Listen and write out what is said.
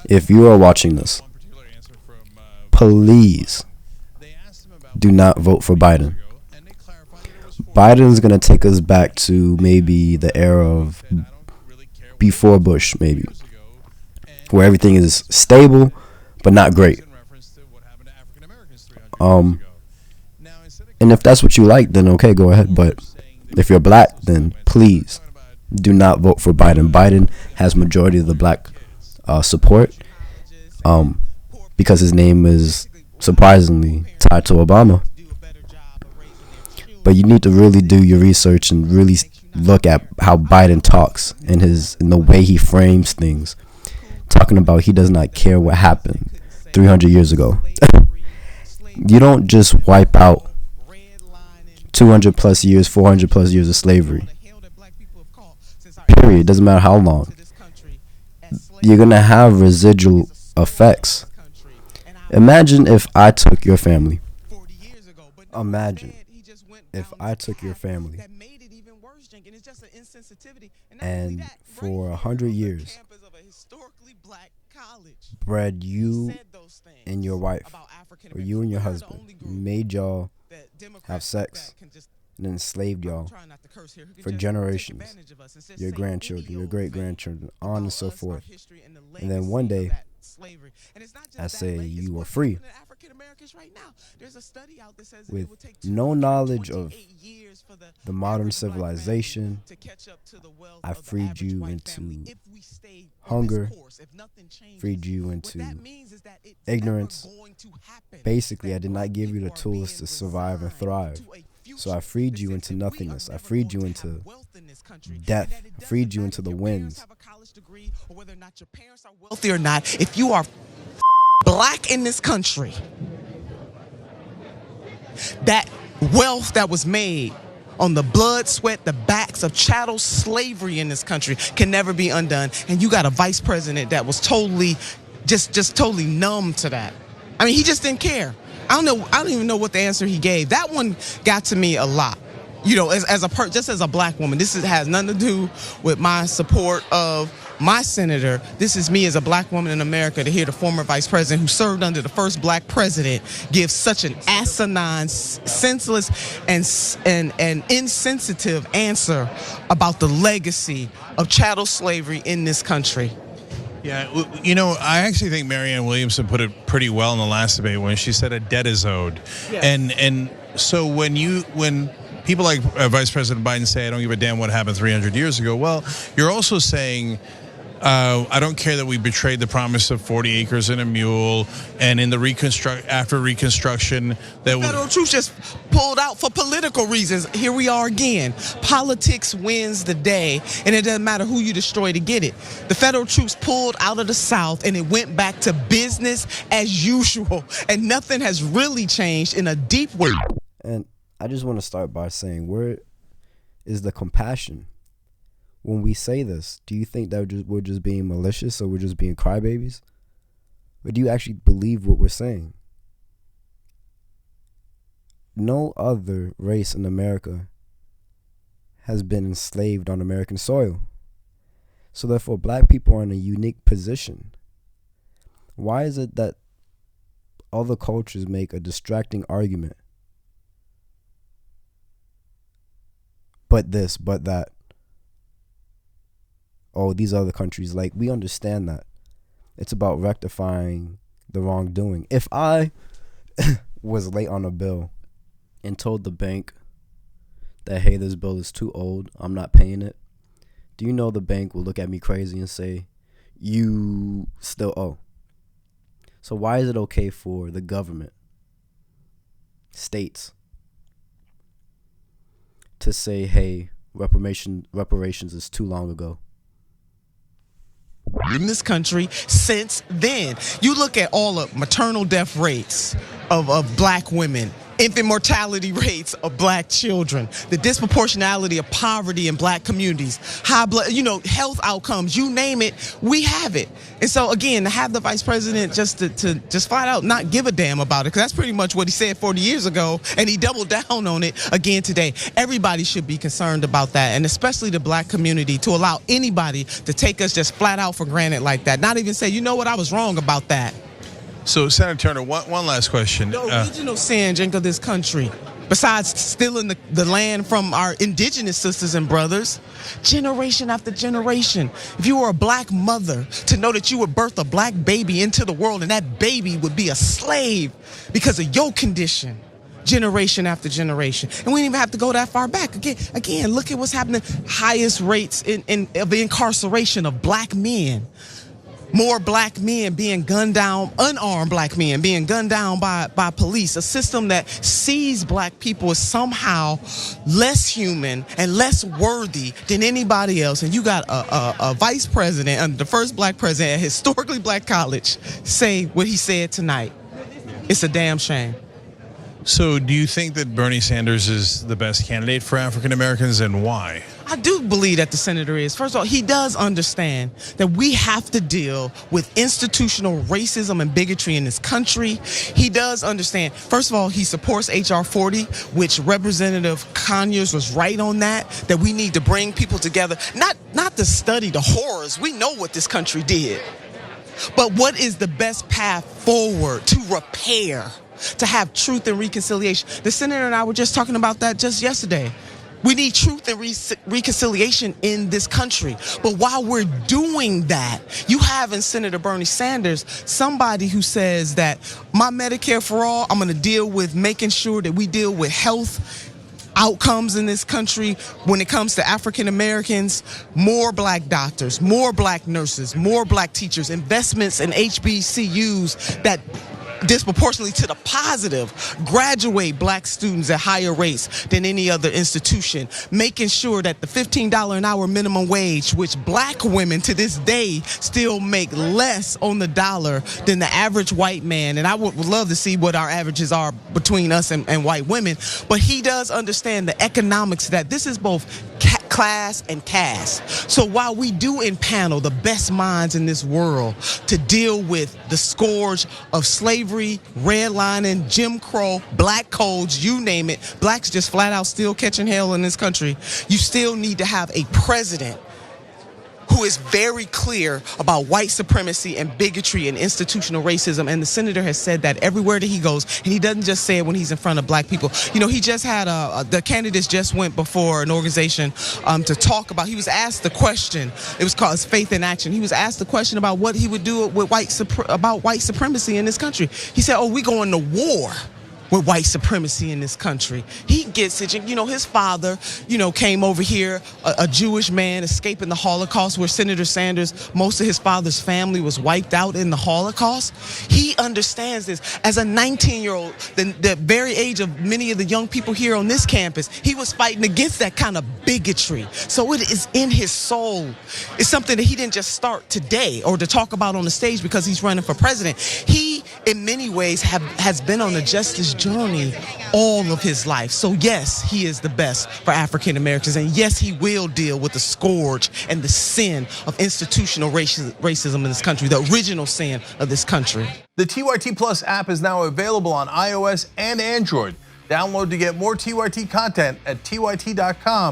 If you are watching this, please do not vote for Biden. Biden's going to take us back to maybe the era of before Bush, maybe, where everything is stable but not great. Um, and if that's what you like, then okay, go ahead. But if you're black, then please do not vote for Biden. Biden has majority of the black support because his name is surprisingly tied to Obama. But you need to really do your research and really look at how Biden talks and the way he frames things, talking about he does not care what happened 300 years ago. You don't just wipe out 200 plus years, 400 plus years of slavery. Period. Doesn't matter how long. You're going to have residual effects. Imagine if I took your family. Imagine if I took your family and for 100 years bred you and your wife, or you and your husband, made y'all have sex and enslaved y'all for generations, your grandchildren, your great-grandchildren, on and so forth. And then one day, I say you were free with no knowledge of the modern civilization. I freed you into hunger, freed you into ignorance. Basically, I did not give you the tools to survive and thrive. So I freed you into nothingness. I freed you into death. I freed you into the winds. Wealthy or not, if you are black in this country, that wealth that was made on the blood, sweat, the backs of chattel slavery in this country can never be undone. And you got a vice president that was totally, just totally numb to that. I mean, he just didn't care. I don't even know what the answer he gave. That one got to me a lot. You know, just as a black woman, has nothing to do with my support of my senator. This is me as a black woman in America to hear the former vice president who served under the first black president give such an asinine, senseless, and insensitive answer about the legacy of chattel slavery in this country. Yeah, you know, I actually think Marianne Williamson put it pretty well in the last debate when she said a debt is owed. Yes. And so when people like Vice President Biden say, I don't give a damn what happened 300 years ago, well, you're also saying, I don't care that we betrayed the promise of 40 acres and a mule, and in the after Reconstruction, that federal troops just pulled out for political reasons. Here we are again. Politics wins the day, and it doesn't matter who you destroy to get it. The federal troops pulled out of the South, and it went back to business as usual, and nothing has really changed in a deep way. And I just want to start by saying, where is the compassion? When we say this, do you think that we're just being malicious or we're just being crybabies? Or do you actually believe what we're saying? No other race in America has been enslaved on American soil. So therefore, black people are in a unique position. Why is it that other cultures make a distracting argument? But this, but that. Oh, these other countries, like, we understand that. It's about rectifying the wrongdoing. If I was late on a bill and told the bank that, hey, this bill is too old, I'm not paying it, do you know the bank will look at me crazy and say, you still owe? So why is it okay for the government, states, to say, hey, reparations is too long ago? In this country since then. You look at all the maternal death rates of black women infant mortality rates of black children, the disproportionality of poverty in black communities, high blood, health outcomes, you name it, we have it. And so again, to have the vice president just to flat out not give a damn about it, because that's pretty much what he said 40 years ago, and he doubled down on it again today. Everybody should be concerned about that, and especially the black community, to allow anybody to take us just flat out for granted like that. Not even say, you know what, I was wrong about that. So, Senator Turner, one last question. The original sin, Jink, of this country, besides stealing the land from our indigenous sisters and brothers, generation after generation. If you were a black mother, to know that you would birth a black baby into the world and that baby would be a slave because of your condition, generation after generation. And we didn't even have to go that far back. Again, look at what's happening. Highest rates of incarceration of black men. More black men being gunned down, unarmed black men being gunned down by police, a system that sees black people as somehow less human and less worthy than anybody else. And you got a vice president, the first black president at a historically black college, say what he said tonight. It's a damn shame. So do you think that Bernie Sanders is the best candidate for African Americans, and why? I do believe that the senator is. First of all, he does understand that we have to deal with institutional racism and bigotry in this country. He does understand. First of all, he supports H.R. 40, which Representative Conyers was right on that we need to bring people together, not to study the horrors. We know what this country did. But what is the best path forward to repair, to have truth and reconciliation? The senator and I were just talking about that just yesterday. We need truth and reconciliation in this country. But while we're doing that, you have in Senator Bernie Sanders somebody who says that my Medicare for all, I'm going to deal with making sure that we deal with health outcomes in this country when it comes to African Americans, more black doctors, more black nurses, more black teachers, investments in HBCUs that disproportionately to the positive graduate black students at higher rates than any other institution, making sure that the $15 an hour minimum wage, which black women to this day still make less on the dollar than the average white man. And I would love to see what our averages are between us and white women. But he does understand the economics that this is both class and caste. So while we do impanel the best minds in this world to deal with the scourge of slavery, redlining, Jim Crow, black codes, you name it, blacks just flat out still catching hell in this country, you still need to have a president who is very clear about white supremacy and bigotry and institutional racism. And the senator has said that everywhere that he goes, and he doesn't just say it when he's in front of black people. He just had the candidates just went before an organization to talk about, he was asked the question, it was called Faith in Action. He was asked the question about what he would do with white supremacy in this country. He said, we going to war with white supremacy in this country. He gets it. His father, came over here, a Jewish man escaping the Holocaust, where Senator Sanders, most of his father's family was wiped out in the Holocaust. He understands this. As a 19-year-old, the very age of many of the young people here on this campus, he was fighting against that kind of bigotry. So it is in his soul. It's something that he didn't just start today or to talk about on the stage because he's running for president. He, in many ways, has been on the justice journey all of his life. So yes, he is the best for African Americans, and yes, he will deal with the scourge and the sin of institutional racism in this country, the original sin of this country. The TYT Plus app is now available on iOS and Android. Download to get more TYT content at tyt.com/app.